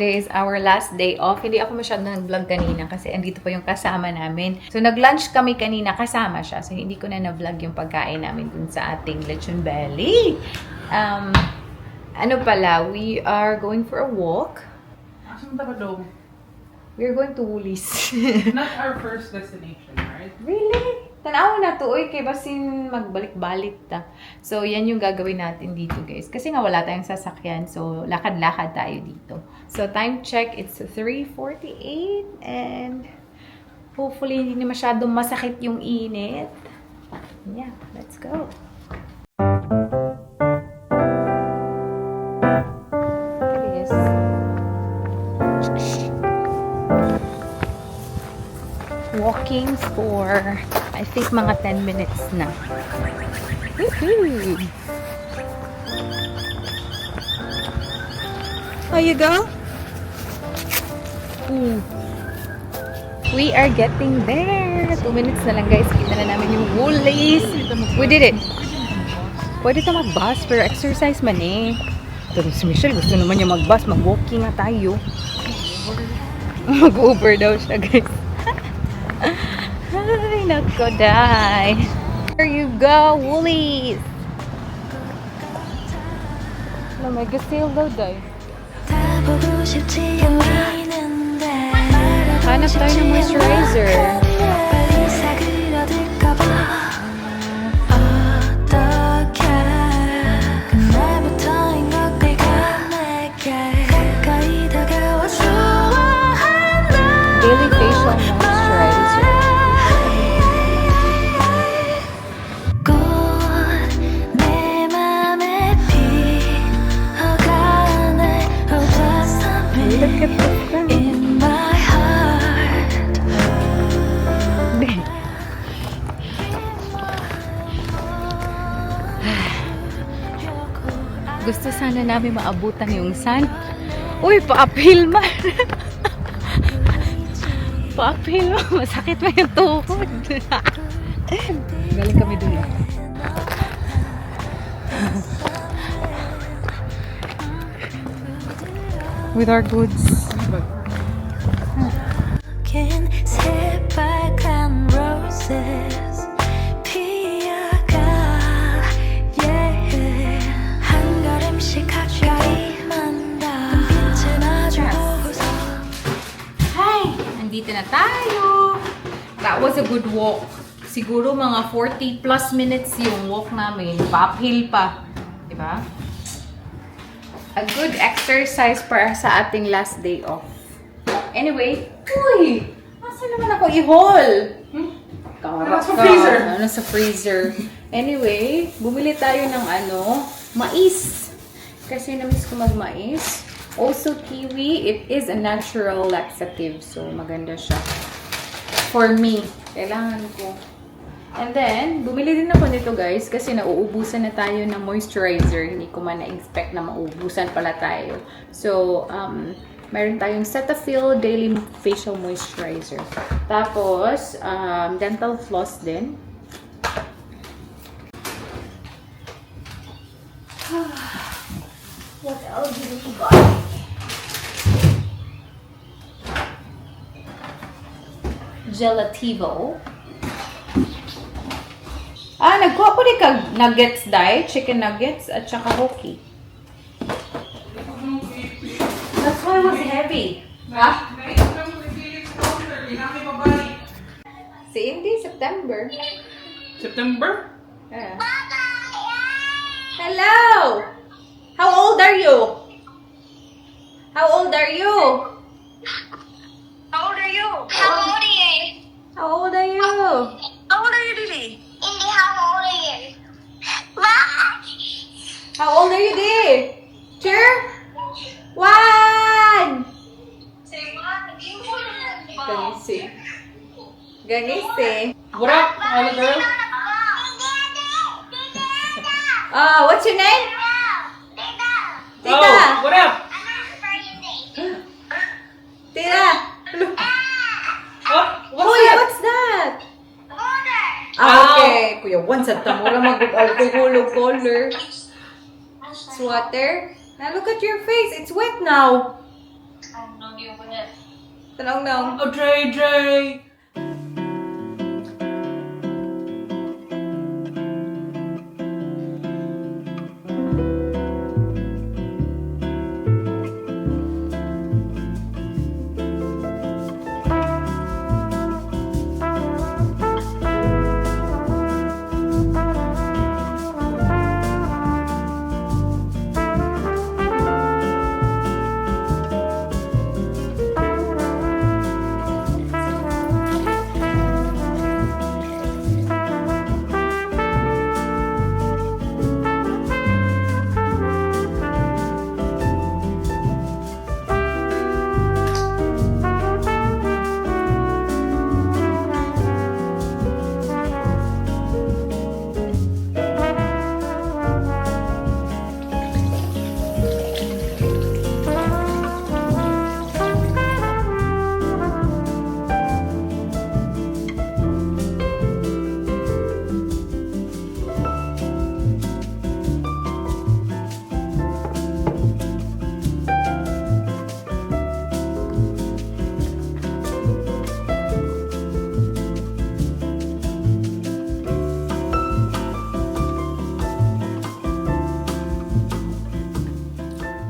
today is our last day off. Hindi ako masyadong nag-vlog kanina kasi andito pa yung kasama namin. So, nag-lunch kami kanina, kasama siya. So, hindi ko na na-vlog yung pagkain namin dun sa ating lechon belly. Ano pala, we are going for a walk. Asan ba daw? We're going to Woolies. Not our first destination, right? Really? Tanaw na to, oy, kay basin magbalik-balik ta. So, yan yung gagawin natin dito, guys. Kasi nga wala tayong sasakyan, so lakad-lakad tayo dito. So, time check, it's 3:48 and hopefully hindi na masyadong masakit yung init. Yeah, let's go. Yes. Walking for I think mga 10 minutes na. Woohoo! How you go? Ooh. We are getting there. 2 minutes na lang guys. Kita na namin yung Woolies. We did it. Pwede ta mag-bus pero exercise man eh. Pero si Michelle gusto naman niya mag-bus. Mag-walking nga tayo. Mag-Uber daw siya guys. Ay, nako, die. Here you go, Woolies. Oh my God, sale daw, die. Hanap tayo ng moisturizer. Daily facial moisturizer. Look at the front. In my heart. Gusto sana namin maabutan yung sun. Uy, pa-uphill man. Pa-uphill man. Masakit man yung tuhod. Galing kami dun. With our goods. Hi! Andito na tayo! That was a good walk. Siguro mga 40 plus minutes yung walk namin. Pa-uphill pa. Diba? A good exercise para sa ating last day off. Anyway, uy! Asa naman ako i-haul? Nasa freezer. Nasa freezer. Anyway, bumili tayo ng mais. Kasi na-miss ko mag-mais. Also, kiwi. It is a natural laxative. So, maganda siya. For me. Kailangan ko. And then, bumili din ako nito guys kasi nauubusan na tayo ng moisturizer. Hindi ko man na-expect na mauubusan pala tayo. So, meron tayong Cetaphil Daily Facial Moisturizer. Tapos, dental floss din. What else do we got? Gelativo. Nagkuha ko rin kag nuggets dahil. Chicken nuggets at saka hoki. That's why it was heavy. Ha? Si Indy, September. September? Yeah. Hello! How old are you? How old are you? How old are you? How old are you? How old are you? How old are you, Lily? Indy, how old are you? What? How old are you, Di? Sure? One! Say what? Ganisi. Ganisi. What up, little girl? What's your name? Tita. Oh, what up? Tita. Oh, what's Uy, that? what's that? Water. Okay. Kuya, once at tamura mag-alcohol color. It's water. Now look at your face. It's wet now. Tanong nang. Oh, JJ!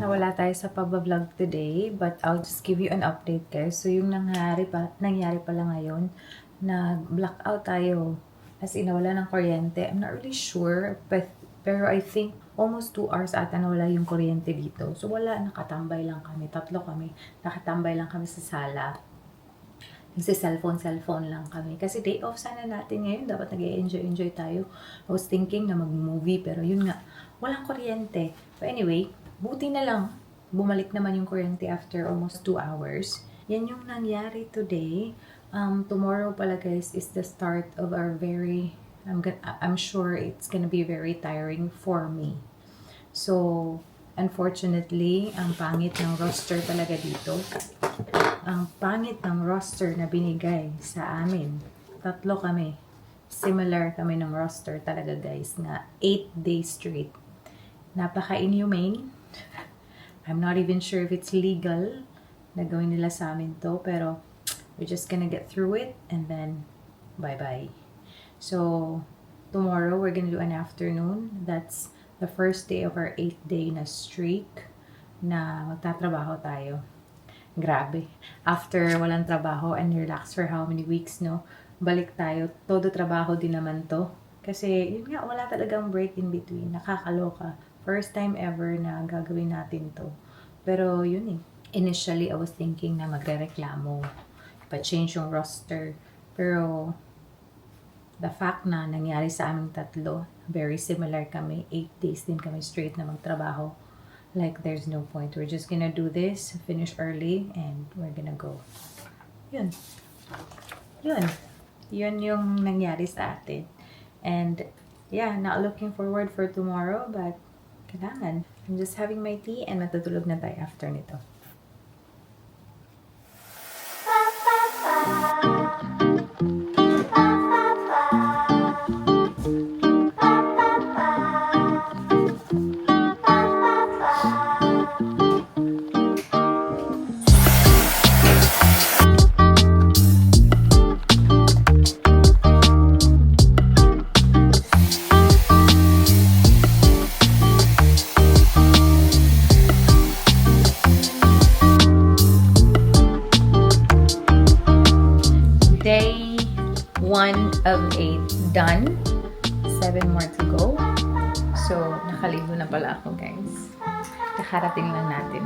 Nawala tayo sa pag-vlog today, but I'll just give you an update guys. So yung nangyari pala ngayon, nag-blackout tayo. As in, nawala ng kuryente. I'm not really sure, pero I think almost 2 hours ata nawala yung kuryente dito. So wala, nakatambay lang kami. 3 kami. Nakatambay lang kami sa sala. Kasi cellphone lang kami. Kasi day off sana natin ngayon. Dapat nag-enjoy tayo. I was thinking na mag-movie, pero yun nga, walang kuryente. But anyway, buti na lang, bumalik naman yung kuryente after almost 2 hours. Yan yung nangyari today. Tomorrow pala guys is the start of our I'm sure it's gonna be very tiring for me. So, unfortunately, ang pangit ng roster talaga dito. Ang pangit ng roster na binigay sa amin. 3 kami. Similar kami ng roster talaga guys, na 8 days straight. Napaka-inhumane. I'm not even sure if it's legal na gawin nila sa amin to, pero we're just gonna get through it and then bye-bye. So, tomorrow we're gonna do an afternoon. That's the first day of our 8th day na streak na magtatrabaho tayo. Grabe. After walang trabaho and relax for how many weeks, no? Balik tayo. Todo trabaho din naman to. Kasi, yun nga, wala talagang break in between. Nakakaloka. First time ever na gagawin natin to. Pero yun eh. Initially, I was thinking na magrereklamo. Pa-change yung roster. Pero, the fact na nangyari sa aming 3, very similar kami. 8 days din kami straight na magtrabaho. Like, there's no point. We're just gonna do this, finish early, and we're gonna go. Yun. Yun yung nangyari sa atin. And, yeah, not looking forward for tomorrow, but kailangan. I'm just having my tea and matutulog na tayo after nito. Day 1 of 8 done. 7 more to go. So, nakaligo na pala ako, guys. Kakarating lang natin.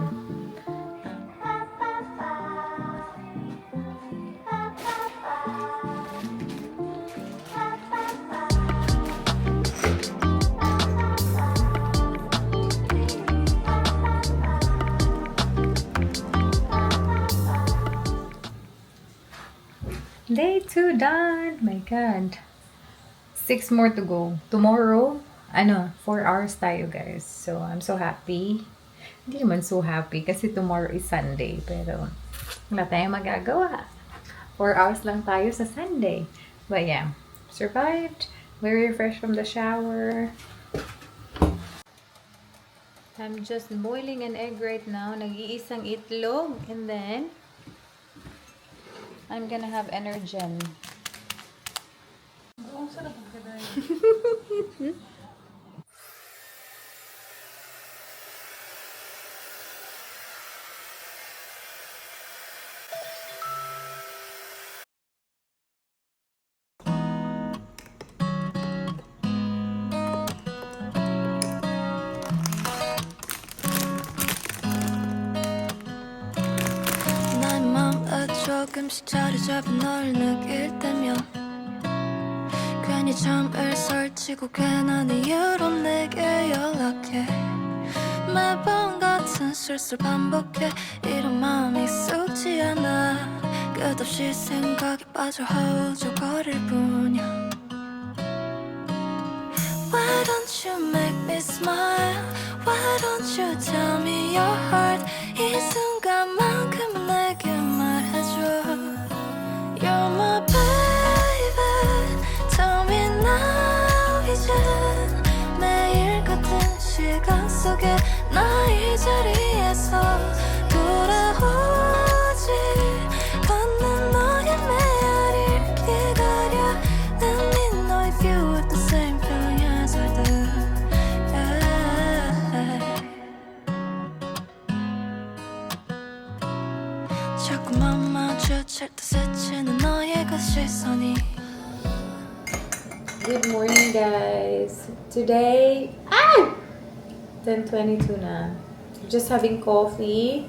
Day 2 done! My God. 6 more to go. Tomorrow, 4 hours tayo guys. So, I'm so happy. Hindi naman so happy kasi tomorrow is Sunday. Pero, wala tayong magagawa. 4 hours lang tayo sa Sunday. But yeah, survived. Very fresh from the shower. I'm just boiling an egg right now. Nag-iisang itlog. And then, I'm gonna have Energen. Ang sarap ang kada. 내 맘에 조금씩 자리 잡은 널 느낄 때면 괜히 잠을 설치고 괜한 이유로 내게 연락해 매번 같은 실수를 반복해 이런 마음이 익숙지 않아 끝없이 생각에 빠져 허우적거릴 뿐이야 Why don't you make me smile? Why don't you tell me your heart? 이 순간만큼은 내게 말해줘 You're my baby Tell me now 이제 매일 같은 시간 속에 나 이 자리에서 돌아오지 않는 너의 메아리를 기다려 Let me know if you have the same feeling as I do 자꾸만 마주칠 때 스치는 너의 그 시선이 Good morning, guys. Today, 10:22 na. Just having coffee.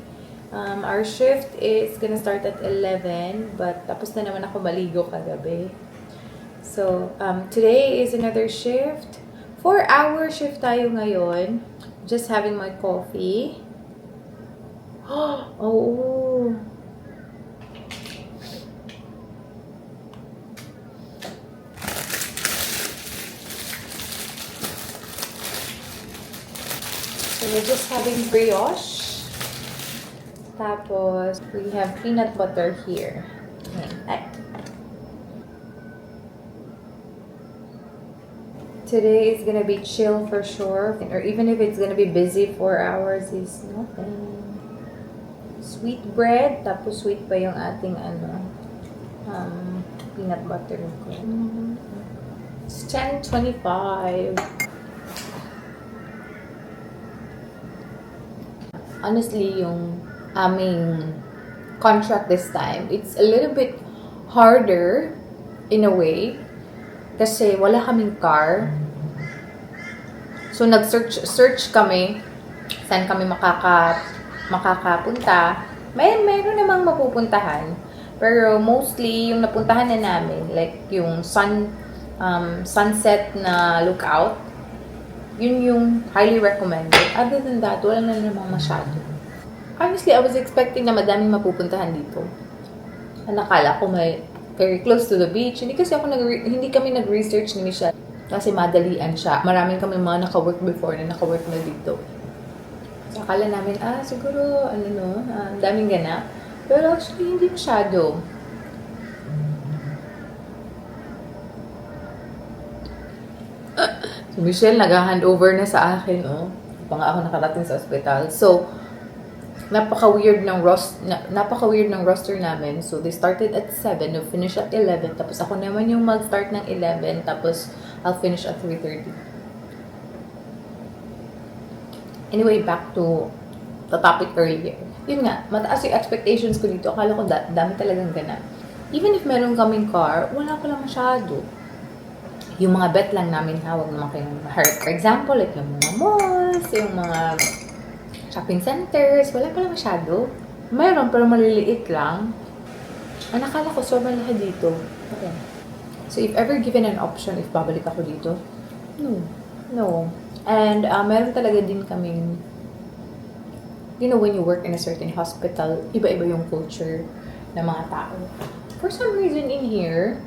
Our shift is gonna start at 11, but tapos na naman ako maligo kagabi. So, today is another shift. 4-hour shift tayo ngayon. Just having my coffee. Oh. So we're just having brioche. Tapos, we have peanut butter here. Ayan. Today is gonna be chill for sure. Or even if it's gonna be busy, 4 hours is nothing. Sweet bread. Tapos sweet pa yung ating peanut butter ko. It's 10:25. Honestly, yung aming contract this time, it's a little bit harder in a way kasi wala kaming car. So, nag-search kami saan kami makakapunta. Mayroon namang mapupuntahan. Pero mostly, yung napuntahan na namin, like yung sunset na lookout, yun yung highly recommended. Other than that, wala na namang masyado. Honestly, I was expecting na madaming mapupuntahan dito. Nakala ko may very close to the beach. Hindi kami nag-research ni Michelle. Kasi madalian siya. Maraming kami mga naka-work before na naka-work na dito. So, akala namin, siguro, daming ganap. Pero actually, hindi masyado. Si Michelle nag-handover na sa akin, pa nga ako nakarating sa ospital. So, napaka-weird ng roster namin. So, they started at 7, no, finish at 11. Tapos ako naman yung mag-start ng 11. Tapos, I'll finish at 3:30. Anyway, back to the topic earlier. Yun nga, mataas yung expectations ko dito. Akala ko dami talagang ganap. Even if meron kaming car, wala pala masyado. Yung mga bet lang namin, huwag naman kayong ma-hurt. For example, like yung mga malls, yung mga shopping centers, wala pala masyado. Mayroon, pero maliliit lang. Nakala ko, sobrang lahat dito. Okay. So, if ever given an option, if babalik ako dito, no. And, meron talaga din kaming, when you work in a certain hospital, iba-iba yung culture ng mga tao. For some reason in here,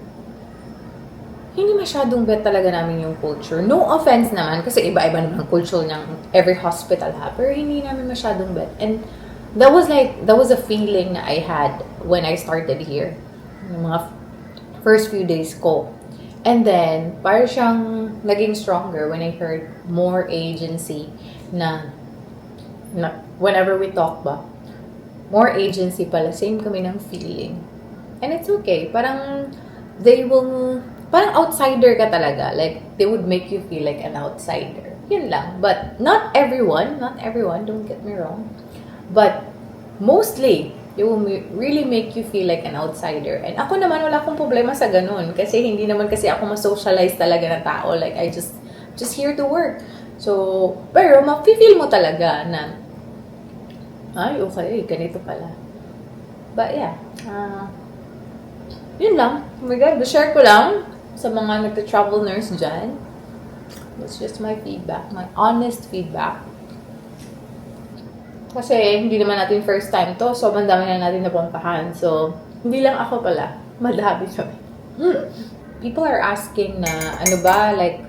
hindi masyadong bet talaga namin yung culture. No offense naman, kasi iba-iba naman ang culture ng every hospital ha. Pero hindi namin masyadong bet. And that was a feeling na I had when I started here. Yung mga first few days ko. And then, parang siyang naging stronger when I heard more agency na whenever we talk ba, more agency pala, same kami ng feeling. And it's okay. Parang, parang outsider ka talaga. Like, they would make you feel like an outsider. Yun lang. But, not everyone, don't get me wrong. But, mostly, it will really make you feel like an outsider. And ako naman, wala akong problema sa ganun. Kasi hindi naman kasi ako ma-socialize talaga na tao. Like, I just here to work. So, pero ma-feel mo talaga na, ay, okay, ganito pala. But yeah, yun lang. Oh my God, share ko lang sa mga nagta-travel nurse dyan. That's just my feedback, my honest feedback. Kasi hindi naman natin first time to, so dami na natin napuntahan. So, hindi lang ako pala, madami kami. People are asking na, ano ba, like,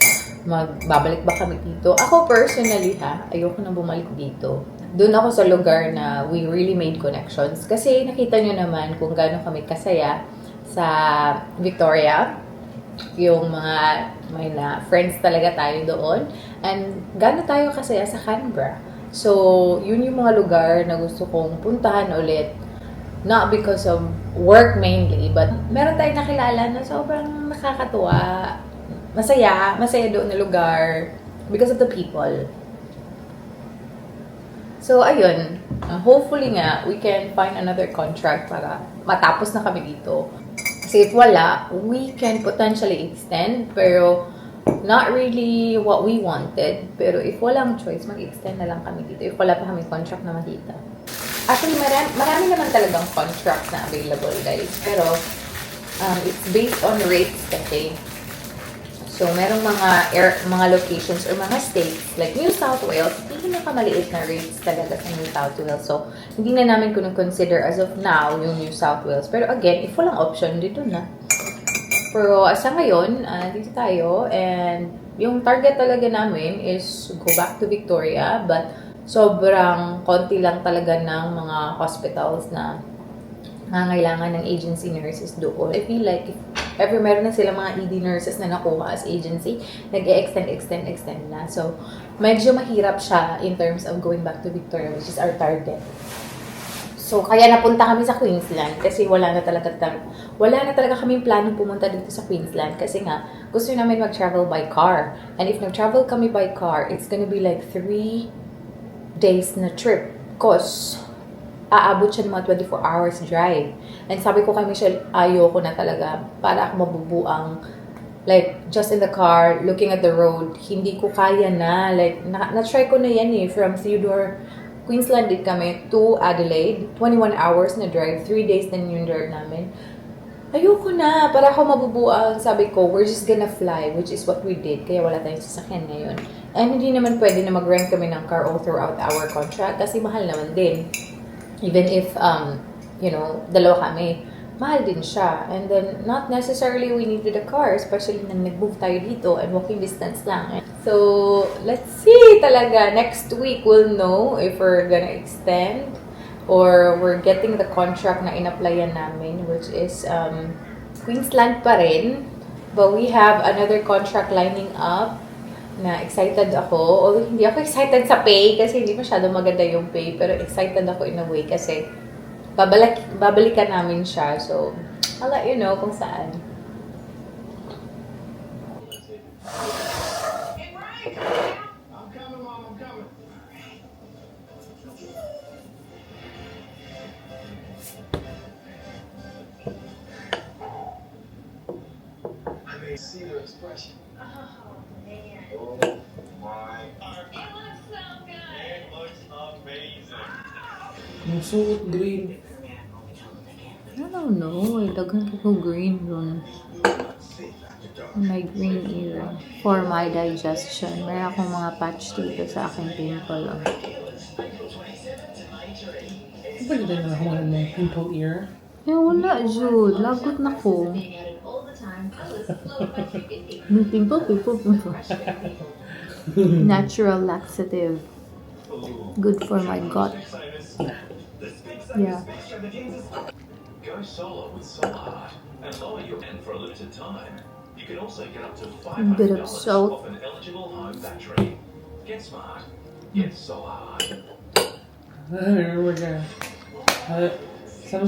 magbabalik ba kami dito? Ako personally ayoko na bumalik dito. Doon ako sa lugar na we really made connections. Kasi nakita nyo naman kung gaano kami kasaya sa Victoria. Yung may na friends talaga tayo doon. And gaano tayo kasaya sa Canberra. So, yun yung mga lugar na gusto kong puntahan ulit. Not because of work mainly, but meron tayong nakilala na sobrang nakakatuwa. Masaya doon na lugar because of the people. So, ayun. Hopefully nga, we can find another contract para matapos na kami dito. Kasi if wala, we can potentially extend, pero not really what we wanted. Pero if walang choice, mag-extend na lang kami dito. If wala pa kami contract na makita. Actually, marami naman talagang contracts na available, guys. Pero, it's based on rates kasi. So, merong mga locations or mga states like New South Wales, hindi na kamaliit na rates talaga sa New South Wales. So, hindi na namin consider as of now yung New South Wales. Pero again, if walang option, dito na. Pero asa ngayon, dito tayo. And yung target talaga namin is go back to Victoria. But sobrang konti lang talaga ng mga hospitals na nangangailangan ng agency nurses doon. I feel like if ever meron na sila mga ED nurses na nakuha as agency, extend na. So, medyo mahirap siya in terms of going back to Victoria, which is our target. So, kaya napunta kami sa Queensland kasi wala na talaga kaming planong pumunta dito sa Queensland kasi nga, gusto namin mag-travel by car. And if nag-travel kami by car, it's gonna be like 3 days na trip. Because, aabot siya ng mga 24 hours drive. And sabi ko kay Michelle, ayoko na talaga para ako mabubuang like, just in the car, looking at the road, hindi ko kaya na. Like, na-try ko na yan from Theodore, Queensland din kami, to Adelaide. 21 hours na drive. 3 days din yung drive namin. Ayoko na. Para ako mabubuang. Sabi ko, we're just gonna fly, which is what we did. Kaya wala tayong sasakyan ngayon. And hindi naman pwede na mag-rent kami ng car all throughout our contract kasi mahal naman din. Even if, dalawa kami, mahal din siya. And then, not necessarily we needed a car, especially na nag-move tayo dito and walking distance lang. So, let's see talaga. Next week, we'll know if we're gonna extend or we're getting the contract na in-applyan namin, which is Queensland pa rin. But we have another contract lining up na excited ako. Although hindi ako excited sa pay kasi hindi masyado maganda yung pay. Pero excited ako in a way kasi babalikan namin siya. So, I'll let you know kung saan. I may see your expression. Oh my. It looks so good. It looks amazing. Yung suot green. I don't know. Daghan ko green ron. My green ear. For my digestion. Meron akong mga patch dito sa aking pimple. Pwede din na ako ng pimple ear. Wala, Jude. Lagot na ko. Pimple. Natural laxative. Good for my gut. Yeah. Go solo with Solahard and lower your end for a limited time. You can also get up to Bit of $500 salt. off an eligible home battery. Get smart. Get Solahard. I remember that. Some